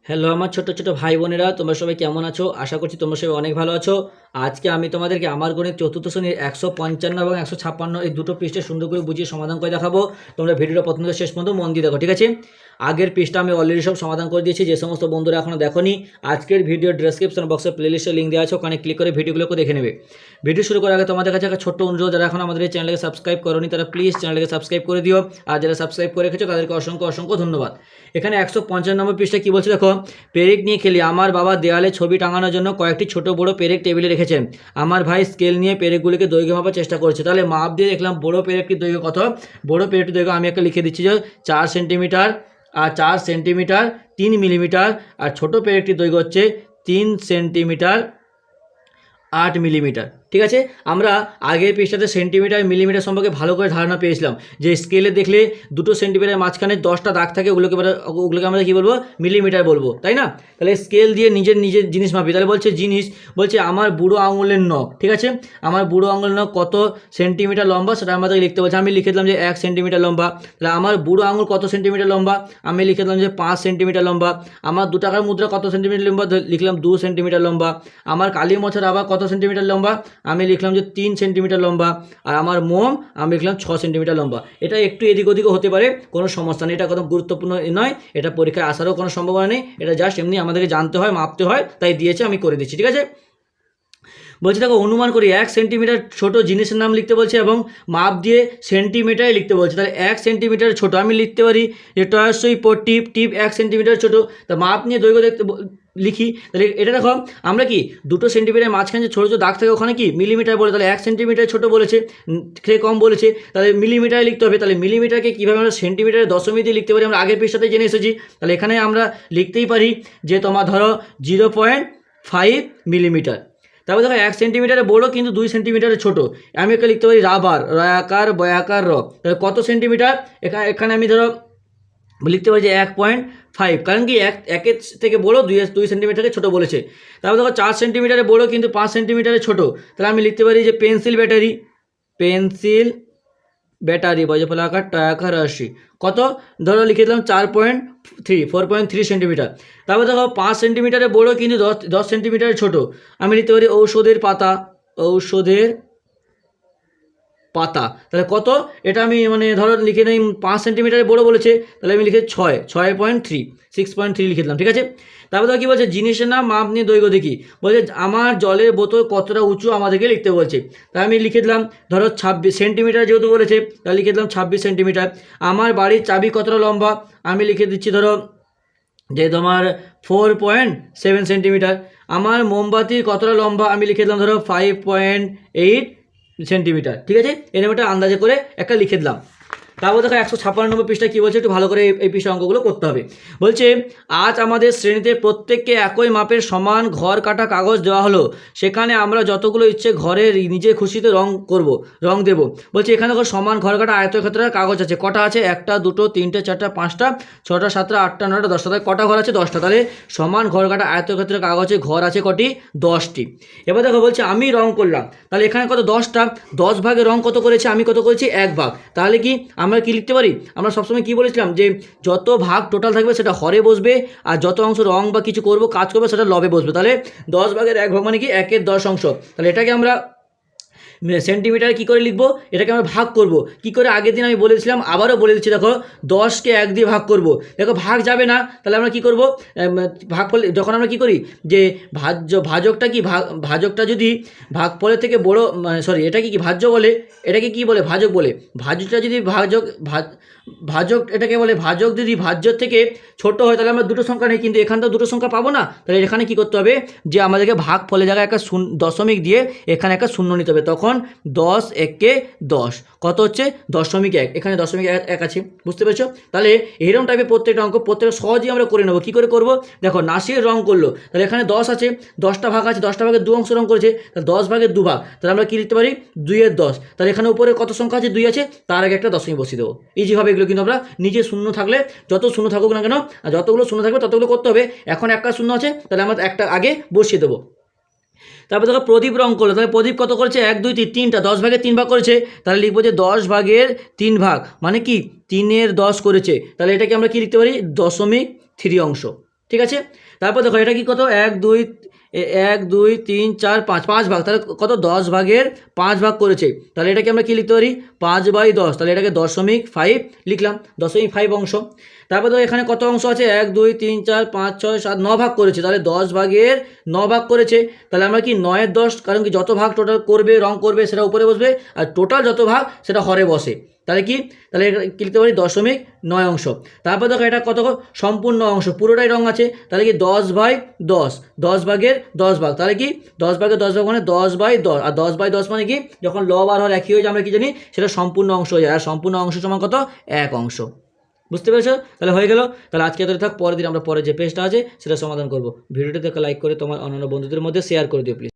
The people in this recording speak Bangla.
হ্যালো আমার ছোট ছোট ভাই বোনেরা, তোমরা সবাই কেমন আছো? আশা করছি তোমরা সবাই অনেক ভালো আছো। আজকে আমি তোমাদেরকে আমার গণিত চতুর্থ শ্রেণীর 155 এবং 156 এই দুটো পৃষ্ঠে সুন্দর করে বুঝিয়ে সমাধান করে দেখাবো। তোমরা ভিডিওটা প্রথম থেকে শেষ পর্যন্ত মন দিয়ে দেখো, ঠিক আছে? আগের পৃষ্ঠা আমি অলরেডি সব সমাধান করে দিয়েছি। যে সমস্ত বন্ধুরা এখনও দেখোনি, আজকের ভিডিও ডেসক্রিপশন বক্সে প্লেলিস্টের লিঙ্ক দেওয়া আছে, ওখানে ক্লিক করে ভিডিওগুলোকে দেখে নেবে। ভিডিও শুরু করার আগে তোমাদের কাছে একটা ছোট্ট অনুরোধ, যারা এখন আমাদের এই চ্যানেলকে সাবস্ক্রাইব করোনি তারা প্লিজ চ্যানেলকে সাবস্ক্রাইব করে দিও, আর যারা সাবস্ক্রাইব করে রেখেছো তাদেরকে অসংখ্য অসংখ্য ধন্যবাদ। এখানে 155 নম্বর পৃষ্ঠা কী বলছে দেখো, পেরেক নিয়ে খেলি। আমার বাবা দেয়ালে ছবি টাঙানোর জন্য কয়েকটি ছোট বড় পেরেক টেবিলে রেখেছেন। আমার ভাই স্কেল নিয়ে পেরেকগুলিকে দৈর্ঘ্য মাপার চেষ্টা করছে। তাহলে মাপ দিয়ে দেখলাম বড় পেরেকটির দৈর্ঘ্য কত। বড় পেরেকটির দৈর্ঘ্য আমি একটা লিখে দিচ্ছি যে 4 সেন্টিমিটার, আর 4 সেন্টিমিটার 3 মিলিমিটার, আর ছোট পেরেকটির দৈর্ঘ্য হচ্ছে 3 সেন্টিমিটার 8 মিলিমিটার। ঠিক আছে, আমরা আগের পৃষ্ঠাতে সেন্টিমিটার মিলিমিটার সম্পর্কে ভালো করে ধারণা পেয়েছিলাম, যে স্কেলে দেখলে দুটো সেন্টিমিটারের মাঝখানে 10টা দাগ থাকে, ওগুলোকে আমরা কী বলবো, মিলিমিটার বলবো, তাই না? তাহলে স্কেল দিয়ে নিজের জিনিস মাপি। তাহলে বলছে আমার বুড়ো আঙুলের নখ। ঠিক আছে, আমার বুড়ো আঙুলের নখ কত সেন্টিমিটার লম্বা সেটা আমাদেরকে লিখতে বলছে। আমি লিখে দিলাম যে 1 সেন্টিমিটার লম্বা। তাহলে আমার বুড়ো আঙুল কত সেন্টিমিটার লম্বা, আমি লিখে দিলাম যে 5 সেন্টিমিটার লম্বা। আমার 2 টাকার মুদ্রা কত সেন্টিমিটার লম্বা, লিখলাম 2 সেন্টিমিটার লম্বা। আমার কালী মোছার আবার কত সেন্টিমিটার লম্বা, আমি লিখলাম যে 3 সেন্টিমিটার লম্বা। আর আমার মোম আমি লিখলাম 6 সেন্টিমিটার লম্বা। এটা একটু এদিক ওদিকও হতে পারে, কোনো সমস্যা নেই, এটা কোনো গুরুত্বপূর্ণ নয়, এটা পরীক্ষায় আসারও কোনো সম্ভাবনা নেই। এটা জাস্ট এমনি আমাদেরকে জানতে হয়, মাপতে হয়, তাই দিয়েছে, আমি করে দিচ্ছি। ঠিক আছে, বলছি দেখো, অনুমান করি 1 সেন্টিমিটার ছোট জিনিসের নাম লিখতে বলছে এবং মাপ দিয়ে সেন্টিমিটারে লিখতে বলছে। তাহলে 1 সেন্টিমিটার ছোট আমি লিখতে পারি যে টয়সই পর টিপ 1 সেন্টিমিটার ছোট। তা মাপ নিয়ে দৈর্ঘ্য লিখি। তাহলে এটা দেখো, আমরা কি 2 সেন্টিমিটার মাঝখানে যে ছোটো ছোটো দাগ থাকে ওখানে কি মিলিমিটার বলে, তাহলে 1 সেন্টিমিটার ছোটো বলেছে, সে কম বলেছে, তাহলে মিলিমিটারে লিখতে হবে। তাহলে মিলিমিটারকে কীভাবে আমরা সেন্টিমিটারে দশমিক দিয়ে লিখতে পারি, আমরা আগের পৃষ্ঠাতে জেনে এসেছি। তাহলে এখানে আমরা লিখতেই পারি যে তোমার ধরো 0.5 মিলিমিটার। তারপর দেখো 1 সেন্টিমিটারে বড়ো কিন্তু 2 সেন্টিমিটারে ছোটো, আমি একে লিখতে পারি রাবার, রয়াকার বয়াকার র। তাহলে কত সেন্টিমিটার, এখানে আমি ধরো লিখতে পারি যে 1.5, কারণ কি একের থেকে বড়ো 2 সেন্টিমিটারে ছোটো বলেছে। তারপর দেখো 4 সেন্টিমিটারে বড়ো কিন্তু 5 সেন্টিমিটারে ছোটো, তাহলে আমি লিখতে পারি যে পেন্সিল ব্যাটারি বজ্রফল আকার টয়াকার রাশি কত, ধরো লিখে দিলাম 4.3 সেন্টিমিটার। তারপর দেখো 5 সেন্টিমিটারে বড়ো কিন্তু 10 সেন্টিমিটারে ছোটো, আমি লিখতে পারি ঔষধের পাতা। তাহলে কত, এটা আমি ধরো লিখে নিই 5 সেন্টিমিটারে বড়ো বলেছে, তাহলে আমি লিখে 6.3 লিখে দিলাম। ঠিক আছে, তারপর তো কী বলছে, জিনিসের নাম মাপ নিয়ে দৈর্ঘ্য দেখি। বলছে আমার জলের বোতল কতটা উঁচু আমাদেরকে লিখতে বলছে, তাই আমি লিখে দিলাম ধরো 26 সেন্টিমিটার, যেহেতু বলেছে তাহলে লিখে দিলাম 26 সেন্টিমিটার। আমার বাড়ির চাবি কতটা লম্বা, আমি লিখে দিচ্ছি ধরো যে তোমার 4.7 সেন্টিমিটার। আমার মোমবাতি কতটা লম্বা, আমি লিখে দিলাম ধরো 5.8 সেন্টিমিটার। ঠিক আছে, এরকম একটা আন্দাজে করে একটা লিখে দিলাম। তারপর দেখো 156 নম্বর পৃষ্ঠায় কী বলছে, একটু ভালো করে এই পৃষ্ঠা অঙ্কগুলো করতে হবে। বলছে আজ আমাদের শ্রেণীতে প্রত্যেককে একই মাপের সমান ঘর কাটা কাগজ দেওয়া হলো, সেখানে আমরা যতগুলো ইচ্ছে ঘরের নিজে খুশিতে রং দেব। বলছে এখানে দেখো সমান ঘর কাটা আয়তক্ষেত্রের কাগজ আছে, কটা আছে, 1টা 2টো 3টে 4টা 5টা 6টা 7টা 8টা 9টা 10টা, তাহলে কটা ঘর আছে, 10টা। তাহলে সমান ঘর কাটা আয়তক্ষেত্রের কাগজে ঘর আছে কটি, 10টি। এবার দেখো বলছে আমি রং করলাম, তাহলে এখানে কত, 10টা, 10 ভাগে রং কত করেছে, আমি কত করেছি, 1 ভাগ। তাহলে কি আমরা কি লিখতে পারি, আমরা সবসময় কি বলেছিলাম যে যত ভাগ টোটাল থাকবে সেটা হরে বসবে, আর যত অংশ রং বা কিছু করবো কাজ করবে সেটা লবে বসবে। তাহলে 10 ভাগের 1 ভাগ মানে কি 1/10 অংশ। তাহলে এটাকে আমরা সেন্টিমিটার কী করে লিখবো, এটাকে আমরা ভাগ করব কি করে, আগের দিন আমি বলেছিলাম, আবারও বলে দিচ্ছি। দেখো 10কে 1 দিয়ে ভাগ করব, দেখো ভাগ যাবে না, তাহলে আমরা কি করব, ভাগ ফলে যখন আমরা কি করি যে ভাজকটা কি ভাজকটা যদি ভাগফলের থেকে বড়, এটা কি ভাজ্য বলে, এটাকে কি বলে, ভাজক বলে। ভাজকটা যদি ভাজক এটাকে বলে ভাজক, যদি ভাজ্যর থেকে ছোট হয় তাহলে আমরা দুটো সংখ্যা নেই, কিন্তু এখানে তো দুটো সংখ্যা পাবো না। তাহলে এখানে কি করতে হবে, যে আমাদেরকে ভাগ ফলের জায়গায় একটা দশমিক দিয়ে এখানে একটা শূন্য নিতে হবে, তখন 10 1 10 কত হচ্ছে 0.1, এখানে 0.1 আছে, বুঝতে পেরেছো? তাহলে এরকম টাইপের প্রত্যেকটা অঙ্ক প্রত্যেকটা সহজেই আমরা করে নেবো। কী করে করবো, দেখো নাসির রং করলো, তাহলে এখানে 10 আছে, 10টা ভাগ আছে, 10টা ভাগের 2 অংশ রং করেছে, তাহলে 10 ভাগের 2 ভাগ, তাহলে আমরা কী লিখতে পারি, 2/10। তাহলে এখানে উপরে কত সংখ্যা আছে, 2 আছে, তার আগে একটা দশমিক বসিয়ে দেবো। ইজিভাবে এগুলো কিন্তু আমরা নিজে শূন্য থাকলে, যত শূন্য থাকুক না কেন, আর যতগুলো শূন্য থাকবে ততগুলো করতে হবে। এখন একটা শূন্য আছে, তাহলে আমরা একটা আগে বসিয়ে দেবো। তারপর দেখো প্রদীপ রং করলো, তাহলে প্রদীপ কত করেছে, 1 2 3 3টা, 10 ভাগের 3 ভাগ করেছে, তাহলে লিখবো যে 10 ভাগের 3 ভাগ মানে কি 3/10 করেছে। তাহলে এটাকে আমরা কি লিখতে পারি, 0.3 অংশ। ঠিক আছে। তারপর দেখো এটা কি কত 1 2 3 4 5 ভাগ, তাহলে কত 10 ভাগের 5 ভাগ করেছে, তাহলে এটাকে আমরা কি লিখতে পারি 5/10, তাহলে এটাকে 0.5 লিখলাম, 0.5 অংশ। তারপর দেখো এখানে কত অংশ আছে 1 2 3 4 5 6 7 9 ভাগ করেছে, তাহলে 10 ভাগের 9 ভাগ করেছে, তাহলে আমরা কি 9-এর 10, কারণ কি যত ভাগ টোটাল করবে রং করবে সেটা উপরে বসবে, আর টোটাল যত ভাগ সেটা হরে বসে, তাহলে কি তাহলে কি লিখতে পারি 0.9 অংশ। তারপর দেখো এটা কত সম্পূর্ণ অংশ, পুরোটাই রং আছে, তাহলে কি 10/10, 10 ভাগের 10 ভাগ, তাহলে কি 10 ভাগের 10 ভাগ মানে 10/10, আর 10/10 মানে কি যখন ল বার হর একই হয়ে যায় আমরা কি জানি সেটা সম্পূর্ণ অংশ হয়ে যায়, আর সম্পূর্ণ অংশ সমান কত 1 অংশ। বুঝতে পেরেছো? তাহলে হয়ে গেল। তাহলে আজকে এতটাই থাক, পরের দিন আমরা পরে যে পেজটা আছে সেটা সমাধান করব। ভিডিওটিতে লাইক করে তোমার অন্যান্য বন্ধুদের মধ্যে শেয়ার করে দিও প্লিজ।